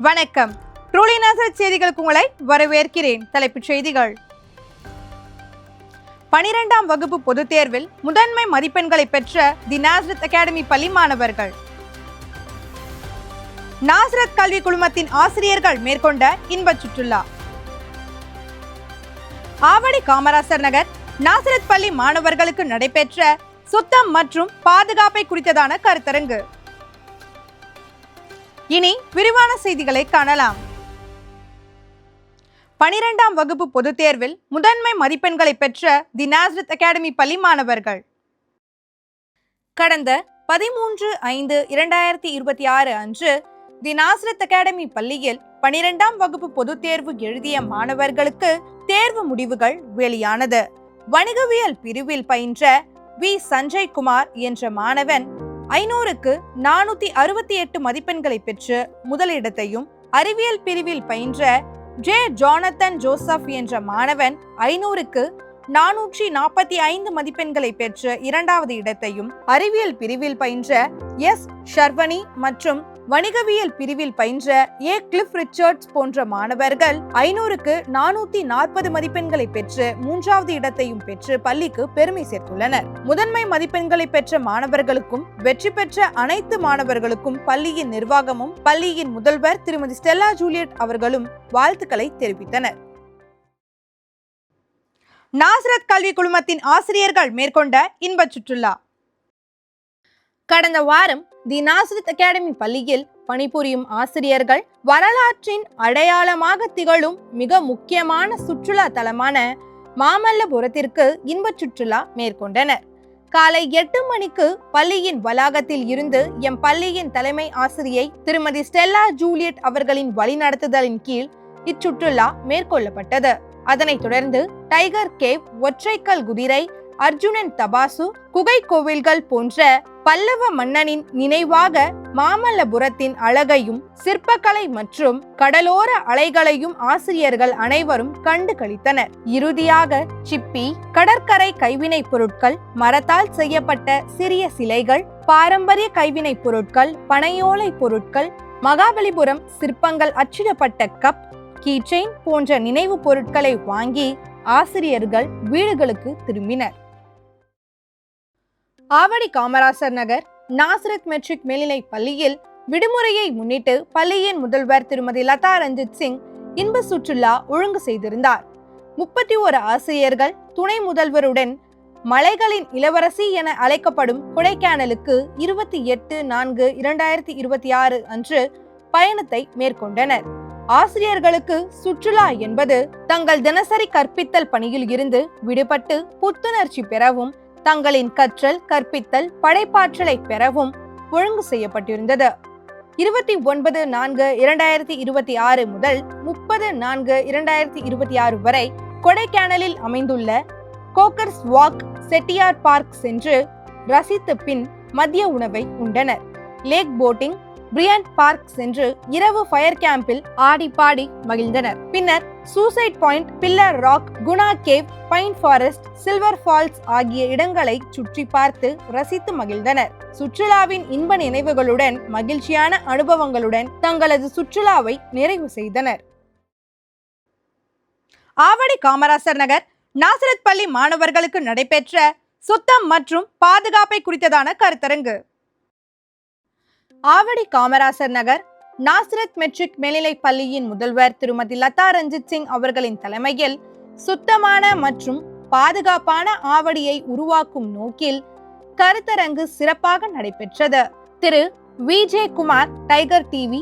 வணக்கம். Truly Nazareth செய்திகளுக்கு உங்களை வரவேற்கிறேன். தலைப்புச் செய்திகள். 12ஆம் வகுப்பு பொதுத் தேர்வில் முதன்மை மதிப்பெண்களை பெற்ற தி நாசரத் அகாடமி பள்ளி மாணவர்கள். நாசரத் கல்வி குழுமத்தின் ஆசிரியர்கள் மேற்கொண்ட இன்பச் சுற்றுலா. ஆவடி காமராசர் நகர் நாசரத் பள்ளி மாணவர்களுக்கு நடைபெற்ற சுத்தம் மற்றும் பாதுகாப்பை குறித்ததான கருத்தரங்கு. இனி விரிவான செய்திகளை காணலாம். 12ஆம் வகுப்பு பொதுத் தேர்வில் முதன்மை மதிப்பெண்களை பெற்ற தி நாசரத் அகாடமி பள்ளி மாணவர்கள் கடந்த 13/5/2026 அன்று தி நாசரத் அகாடமி பள்ளியில் 12ஆம் வகுப்பு பொதுத் தேர்வு எழுதிய மாணவர்களுக்கு தேர்வு முடிவுகள் வெளியானது. வணிகவியல் பிரிவில் பயின்ற வி சஞ்சய் குமார் என்ற மாணவன் 500க்கு 468 மதிப்பெண்களை பெற்று முதலிடத்தையும், அறிவியல் பிரிவில் பயின்ற ஜே ஜானத்தன் ஜோசப் என்ற மாணவன் 500க்கு 445 மதிப்பெண்களை பெற்று இரண்டாவது இடத்தையும், அறிவியல் பிரிவில் பயின்ற எஸ் ஷர்வனி மற்றும் வணிகவியல் பிரிவில் பயின்ற ஏ கிளிஃப் ரிச்சர்ட்ஸ் போன்ற மாணவர்கள் 500க்கு 440 மதிப்பெண்களை பெற்று மூன்றாவது இடத்தையும் பெற்று பள்ளிக்கு பெருமை சேர்த்துள்ளனர். முதன்மை மதிப்பெண்களை பெற்ற மாணவர்களுக்கும் வெற்றி பெற்ற அனைத்து மாணவர்களுக்கும் பள்ளியின் நிர்வாகமும் பள்ளியின் முதல்வர் திருமதி ஸ்டெல்லா ஜூலியட் அவர்களும் வாழ்த்துக்களை தெரிவித்தனர். நாசரத் கல்வி குழுமத்தின் ஆசிரியர்கள் மேற்கொண்ட இன்பச் சுற்றுலா. கடந்த வாரம் தி நாசரத் அகாடமி பள்ளியில் பணிபுரியும் ஆசிரியர்கள் வரலாற்றின் அடையாளமாக திகழும் மிக முக்கியமான சுற்றுலா தலமான மாமல்லபுரத்திற்கு இன்பச் சுற்றுலா மேற்கொண்டனர். காலை 8 மணிக்கு பள்ளியின் வளாகத்தில் இருந்து எம் பள்ளியின் தலைமை ஆசிரியை திருமதி ஸ்டெல்லா ஜூலியட் அவர்களின் வழிநடத்துதலின் கீழ் இச்சுற்றுலா மேற்கொள்ளப்பட்டது. அதனைத் தொடர்ந்து டைகர் கேவ், ஒற்றைக்கல் குதிரை, அர்ஜுனன் தபாசு, குகை கோவில்கள் போன்ற பல்லவ மன்னனின் நினைவாக மாமல்லபுரத்தின் அழகையும் சிற்பக்கலை மற்றும் கடலோர அலைகளையும் ஆசிரியர்கள் அனைவரும் கண்டு களித்தனர். இறுதியாக சிப்பி, கடற்கரை கைவினைப் பொருட்கள், மரத்தால் செய்யப்பட்ட சிறிய சிலைகள், பாரம்பரிய கைவினைப் பொருட்கள், பனையோலை பொருட்கள், மகாபலிபுரம் சிற்பங்கள் அச்சிடப்பட்ட கப், கீச்செயின் போன்ற நினைவு பொருட்களை வாங்கி ஆசிரியர்கள் வீடுகளுக்கு திரும்பினர். ஆவடி காமராசர் நகர் நாசரத் மெட்ரிக் மேல்நிலைப் பள்ளியில் விடுமுறையை முன்னிட்டு பள்ளியின் முதல்வர் திருமதி லதா ரஞ்சித் சிங் இன்ப சுற்றுலா ஒழுங்கு செய்திருந்தார். 31 ஆசிரியர்கள் துணை முதல்வருடன் மலைகளின் இளவரசி என அழைக்கப்படும் கொடைக்கானலுக்கு 28/4/2026 அன்று பயணத்தை மேற்கொண்டனர். ஆசிரியர்களுக்கு சுற்றுலா என்பது தங்கள் தினசரி கற்பித்தல் பணியில் இருந்து விடுபட்டு புத்துணர்ச்சி பெறவும், தங்களின் கற்றல் கற்பித்தல் படைப்பாற்றலை பெறவும் ஒழுங்கு செய்யப்பட்டிருந்தது. 29/4/2026 முதல் 30/4/2026 வரை கொடைக்கானலில் அமைந்துள்ள கோக்கர்ஸ் வாக், செட்டியார் பார்க் சென்று ரசித்த பின் மதிய உணவை உண்டனர். லேக் போட்டிங், பிரியண்ட் பார்க் சென்று இரவு ஃபயர் கேம்பில் ஆடி பாடி மகிழ்ந்தனர். பின்னர் suicide point, pillar rock, Guna cave, pine forest, silver falls ஆகிய இடங்களை சுற்றி பார்த்து ரசித்து மகிழ்ந்தனர். சுற்றுலாவின் இன்ப நினைவுகளுடன் மகிழ்ச்சியான அனுபவங்களுடன் தங்களது சுற்றுலாவை நிறைவு செய்தனர். ஆவடி காமராசர் நகர் நாசரத் பள்ளி மாணவர்களுக்கு நடைபெற்ற சுத்தம் மற்றும் பாதுகாப்பை குறித்ததான கருத்தரங்கு. ஆவடி காமராசர் நகர் நாசரத் மெட்ரிக் மேல்நிலைப் பள்ளியின் முதல்வர் திருமதி லதா ரஞ்சித் சிங் அவர்களின் தலைமையில் சுத்தமான மற்றும் பாதுகாப்பான ஆவடியை உருவாக்கும் நோக்கில் கருத்தரங்கு சிறப்பாக நடைபெற்றது. திரு விஜே குமார் டைகர் டிவி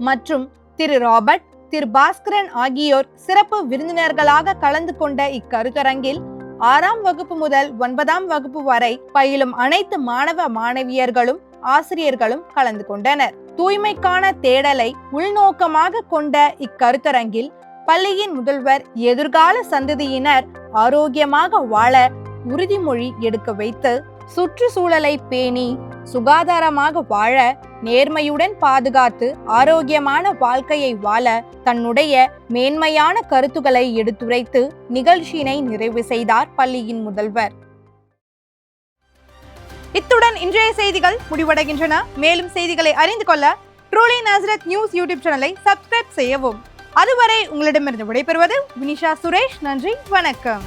மற்றும் திரு ராபர்ட், திரு பாஸ்கரன் ஆகியோர் சிறப்பு விருந்தினர்களாக கலந்து கொண்ட இக்கருத்தரங்கில் 6ஆம் வகுப்பு முதல் 9ஆம் வகுப்பு வரை பயிலும் அனைத்து மாணவ மாணவியர்களும் ஆசிரியர்களும் கலந்து கொண்டனர். தூய்மைக்கான தேடலை உள்நோக்கமாக கொண்ட இக்கருத்தரங்கில் பள்ளியின் முதல்வர் எதிர்கால சந்ததியினர் ஆரோக்கியமாக வாழ உறுதிமொழி எடுக்க வைத்து, சுற்றுச்சூழலை பேணி சுகாதாரமாக வாழ, நேர்மையுடன் பாதுகாத்து ஆரோக்கியமான வாழ்க்கையை வாழ தன்னுடைய மேன்மையான கருத்துக்களை எடுத்துரைத்து நிகழ்ச்சியினை நிறைவு செய்தார் பள்ளியின் முதல்வர். இத்துடன் இன்றைய செய்திகள் முடிவடைகின்றன. மேலும் செய்திகளை அறிந்து கொள்ள ட்ரூலி நாசரத் நியூஸ் யூடியூப் சேனலை சப்ஸ்கிரைப் செய்யவும். அதுவரை உங்களிடமிருந்து விடைபெறுவது வினிஷா சுரேஷ். நன்றி, வணக்கம்.